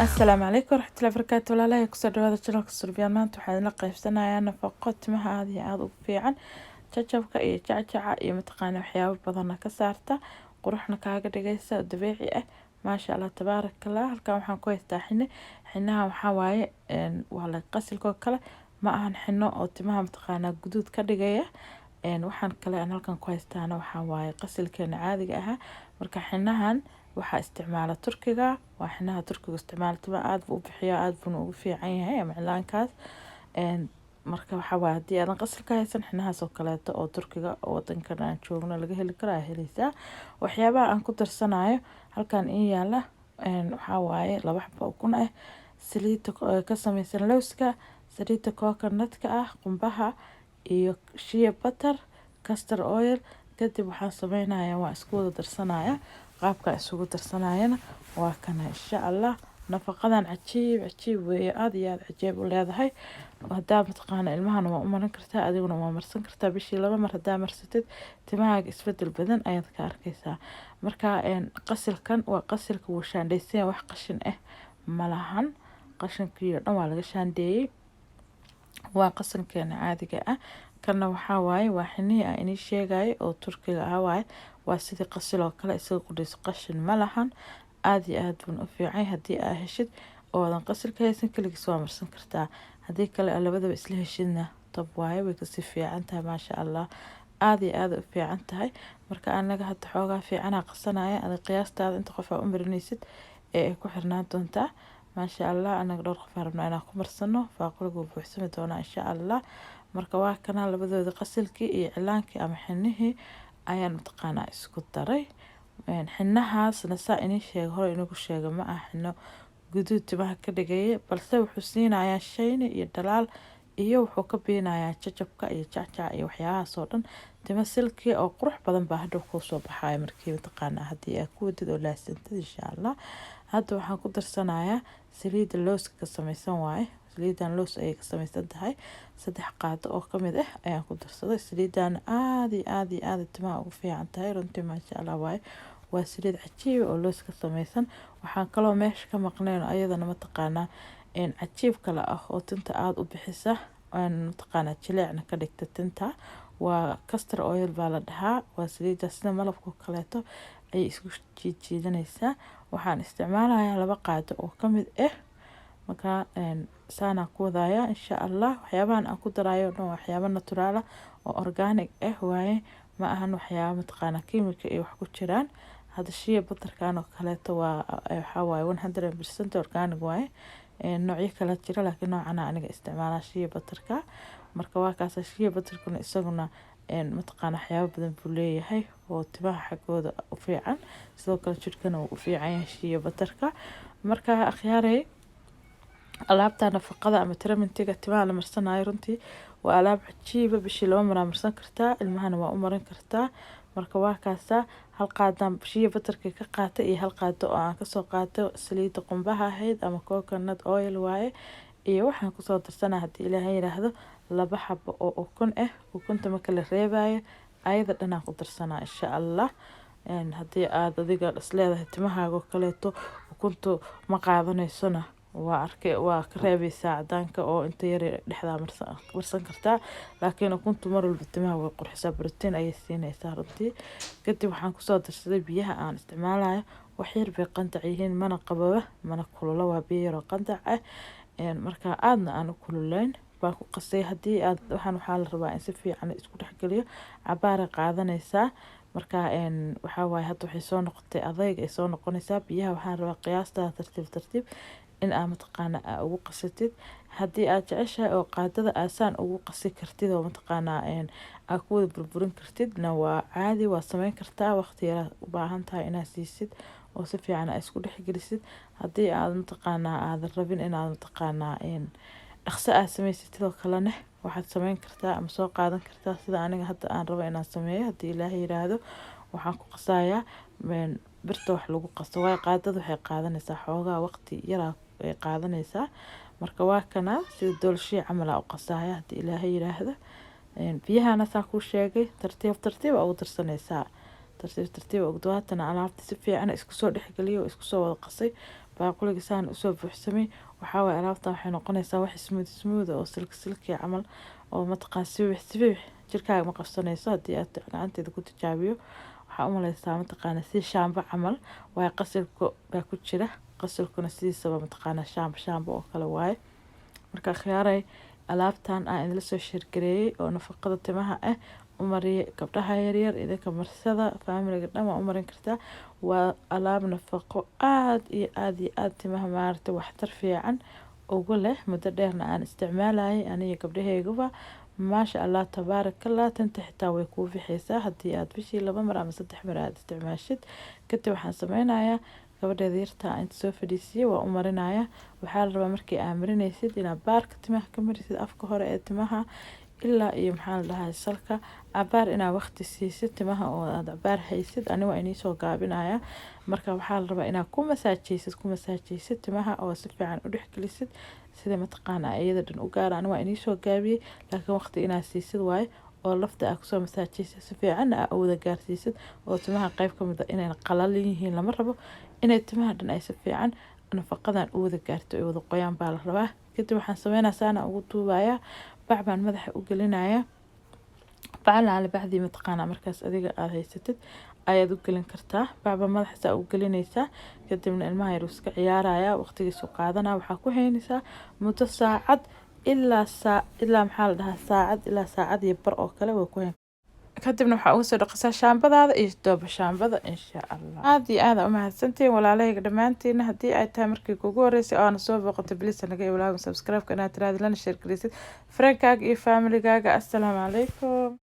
السلام عليكم ورحمة الله وبركاته. walaalahey kusoo dhawaada channelka Surbiyaan. maanta waxaan la qaybsanayaa nafaqo timaha aad iyo aad ugu fiican, jajabka iyo jacajaca iyo mataqaana waxyaabo badan ka saarta, quruxna kaaga dhigaysa dabiici ah. maasha Allah tabaarakallah. halkan waxaan ku haystaa xinaha waxaa waaye waa la qasilkoo kale ma ahan xino oo timaha mataqaana guduud ka dhigaya. waxaan kale aan halkan ku haystaana waxaa waaye qasilkeena caadiga ah. marka xinahan waxaa isticmaala Turkiga, waa xinaha Turkiga isticmaala timaha aad buu u bixiyaa, aad buu ugu fiican yahay ama cilaankaas. marka waxaa waaye haddii aadan qasilka haysan xinahaas oo kaleeto oo Turkiga oo wadankan aan joogno laga heli karo ayaa helaysaa. waxyaabaha aan ku darsanayo halkan in yaala waxaa waaye 2 xabo ukun ah, saliid ka samaysan lowska, saliid coconut-ka ah, qumbaha iyo shea butter, castor oil. kadib waxaan sameynayaa waa isku wada darsanaya. qaabka isugu darsanayana waa kana insha Allah. nafaqadan cajiib weeye, aad iyo aad cajiib u leedahay. hadaa mataqaana ilmahana waa u marin kartaa, adiguna waa marsan kartaa bishii 2 mar hadaa marsatid timahaaga isbedel badan ayaad ka arkaysaa. marka qasilkan waa qasilka wuu shaandhaysan, wax qashin ah malahan, qashinkii dhan waa laga shaandheeyay. waa qasilkeena caadiga ah. kana waxaa waaye waa xinihi aan inii sheegay oo Turkiga ah waaye, waa sidii qasil oo kale isaga qudhiis qashin malahan. aad iyo aad buu u fiican haddii aad heshid oo aadan qasilka haysan kaligiis waa marsan kartaa, haddii kale labadaba isla heshidna tab waaye way kasii fiican tahay. maasha Allah aad iyo aad u fiican tahay. marka anaga hadda xoogaa fiicana qasanaya, adiga qiyaastaada inta qof aad u marinaysid ee ay ku xirnaan doontaa. maasha Allah anaga dhowr qof aan rabnaa inaan ku marsano, faaquliga wuu buuxsami doonaa insha Allah. marka waa kana labadooda qasilkii iyo cilaankii ama xinihii ayaan mataqaanaa isku daray. xinahaasna saa inii sheego hore inagu sheega ma aha xino guduud timaha ka dhigaya, balse wuxuu siinayaa shayni iyo dhalaal iyo wuxuu ka biinayaa jajabka iyo jacajaca iyo waxyaabahaas oo dhan. tima silki oo qurux badan baa hadhow kuu soo baxaya markii mataqaanaa haddii aad ku wadid oo laasantid insha Allah. hadda waxaan ku darsanayaa saliidda lowska ka samaysan waaye, saliidan lows ayay ka samaysan tahay. 3 qaado oo ka mid ah ayaan ku darsaday. saliidan aad iyo aad timaha ugu fiican tahay runtii maasha Allah waaye. waa saliid cajiib oo lows ka samaysan. waxaan kaloo meesha ka maqnayn ayadana mataqaanaa cajiib kale ah oo tinta aad u bixisa, mataqaanaa jileecna ka dhigta tinta. waa castor oil baa la dhahaa. waa saliidda sida malabka kaleeto ay isku jiidanaysaa. waxaan isticmaalayaa 2 qaado oo ka mid ah. marka saana ku wadaya insha Allah. waxyaabahan aan ku darayo dhan waxyaabo natural ah oo organic ah waaye, ma ahan waxyaabo mataqaana kiimika iyo wax ku jiraan. hada shea butterkan oo kaleeto waa waxa waaye 100% organic waaye. noocyo kala jira laakiin noocan aniga isticmaala shea butterka. marka waa kaas shea butterkuna isaguna mataqaana waxyaabo badan buu leeyahay oo timaha xagooda u fiican, sidoo kale jirkana uu u fiican yahay shea butterka. marka akhyaaray alaabta nafaqada ama treatmentiga timaha la marsanayo runtii waa alaab cajiib ah. bishii 2 mar marsan kartaa, ilmahana waa u marin kartaa. marka waa kaasa hal qaadaan shea butterka ka qaatay iyo hal qaado oo aan ka soo qaatay saliid qumbaha ahayd ama coconut oil waaye. iyo waxaan ku soo darsanaa haddii Ilaahay yiraahdo 2 xabo oo ukun ah. ukunta ma kala reebayo, ayada dhanaan ku darsanaa insha Allah. haddii aad adiga isleedahay timahaaga kaleeto ukuntu ma qaadanaysona waa ka reebaysaa cadaanka oo inta yar dhexda marsan kartaa, laakiin ukuntu mar walba timaha way qurxisaa, protein ayay siinaysaa runtii. kadib waxaan ku soo darsaday biyaha aan isticmaalayo. wax yar bay qandac yihiin, mana qababa mana kulula, waa biyo yar oo qandac ah. marka aadna aan u kululayn baan ku qasay. haddii aad waxaa la rabaa in si fiican isku dhexgeliyo cabaar qaadanaysaa. marka waxaa waaye hadda waxay soo noqotay adayg ay soo noqonaysaa. biyaha waxaan rabaa qiyaasta tartiib in aad mataqaana ugu qasatid. haddii aad jeceshahay oo qaadada aasaan ugu qasi kartid oo mataqaana aad ku wada burburin kartidna waa caadi, waa samayn kartaa. waqti yar u baahan tahay inaad siisid oo si fiican aad isku dhexgelisid. haddii aad mataqaana aad rabin inaad mataqaana dhaqso aad samaysid oo kalena waxaad samayn kartaa ama soo qaadan kartaa sida aniga hadda aan rabo inaan sameeyo. haddii Ilaahay yiraahdo waxaan ku qasayaa birta wax lagu qaso. waa qaadada waxay qaadanaysaa xoogaa waqti yar ay qaadanaysaa. marka waa kana sida doolshay camal u qasaya haddii Ilaahay yiraahdo. biyahana saa ku sheegay tartiib ugu darsanaysaa. tartiib ugu daatana alaabta si fiican isku soo dhexgeliyo isku soo wada qasay. baaquliga saan usoo buuxsamay waxaa waay alaabta waxay noqonaysaa wax smooth oo silki camal oo mataqaan sibiix jirkaaga ma qabsanayso haddii aad gacanteeda ku tijaabiyo waxaa u maleysaa mataqaana si shaambo camal waa qasilka baa ku jira qasilkuna sidiisaba mataqaana shaambo oo kale waaye marka khiyaaray alaabtan aan idin soo shirgareeyay oo nafaqada timaha ah umariye gabdhaha yaryar idinka marsada faamiliga dhan waa u marin kartaa waa alaab nafaqo aad iyo aad timaha maaragtay waxtar fiican ugu leh muddo dheerna aan isticmaalayay aniga gabdhaheygaba maasha allah tabaarakallah tanta xitaa way kuu bixaysaa haddii aad bishii 2 mar ama 3 mar aad isticmaashid kadib waxaan sameynayaa gabadheeda yarta inta soo fadhiisiyay waa u marinayaa waxaa la rabaa markii aad marinaysid inaad baarka timaha ka marisid afka hore ee timaha ilaa iyo maxaa la dhahaa salka cabaar inaad waqti siisid timaha oo aad cabaar haysid ani waa inii soo gaabinaya marka waxaa la rabaa inaad ku masaajaysid timaha oo si fiican u dhexgelisid sida mataqaana iyada dhan u gaar ani waa inii soo gaabiyay laakiin waqti inaad siisid waaye oo lafta aad kusoo masaajaysid si fiican aad wada gaarsiisid oo timaha qayb ka mid ah inay qalalin yihiin lama rabo inay timaha dhan ay si fiican nafaqadan u wada gaarto ay wada qoyaan baa la rabaa kadib waxaan sameynayaa saana ugu duubayaa bacbaan madaxa u gelinaya bacalaale bacdii mataqaana markaas adiga aad haysatid ayaad u gelin kartaa bacba madaxa u gelinaysaa kadibna ilmaha yar iska ciyaaraya waqtigiisu qaadana waxaa ku haynaysaa muddo saacad ilaa maxaa la dhahaa saacad ilaa saacad iyo bar oo kale way ku hayn kadibna waxaa uga soo dhaqaysaa shaambadaada iyo dooba shaambada insha allah aad iyo aad u mahadsantiin walaalahayga dhammaantiin haddii ay tahay markii kugu horeysay oo aan soo booqato please naga ilaawi subscribe-ka inaad tiraahdo lana share gareysid friend-kaaga iyo family-gaaga assalaamu calaykum